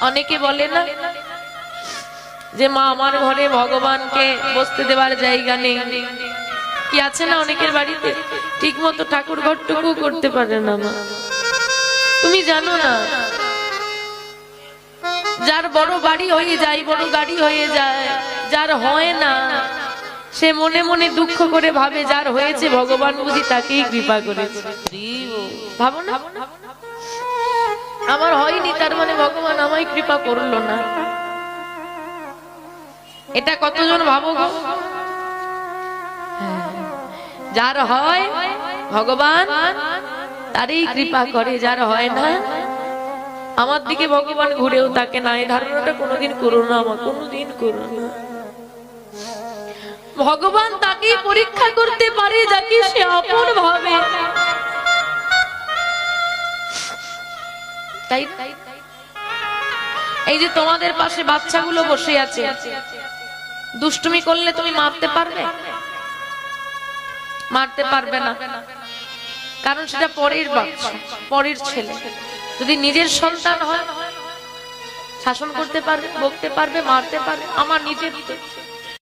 অনেকে বলে না যে মা আমার ঘরে ভগবানকে বসতে দেওয়ার জায়গা নেই, কি আছে না অনেকের বাড়িতে ঠিক মতো ঠাকুর ঘরটুকু করতে পারে না মা। তুমি জানো না, যার বড় বাড়ি হয়ে যায়, বড় গাড়ি হয়ে যায়, যার হয় না সে মনে মনে দুঃখ করে ভাবে যার হয়েছে ভগবান বুঝি তাকেই কৃপা করেছে। ভাবো না, আমার হয়নি তার মানে ভগবান আমায় কৃপা করলো না। এটা কতজন ভাবো গো? যার হয় ভগবান তারই কৃপা করে, যার হয় না আমার দিকে ভগবান ঘুরেও তাকে না। এই ধারণাটা কোনোদিন করো না আমার, কোনোদিন করো না। ভগবান তাকেই পরীক্ষা করতে পারে যাকে সে আপন ভাবে। তাই এই যে তোমাদের পাশে বাচ্চাগুলো বসে আছে, দুষ্টুমি করলে তুমি মারতে পারবে? মারতে পারবে না, কারণ সেটা পরের বাচ্চা, পরের ছেলে। যদি নিজের সন্তান হয় শাসন করতে পারবে, বকতে পারবে, মারতে পারবে। আমার নিজের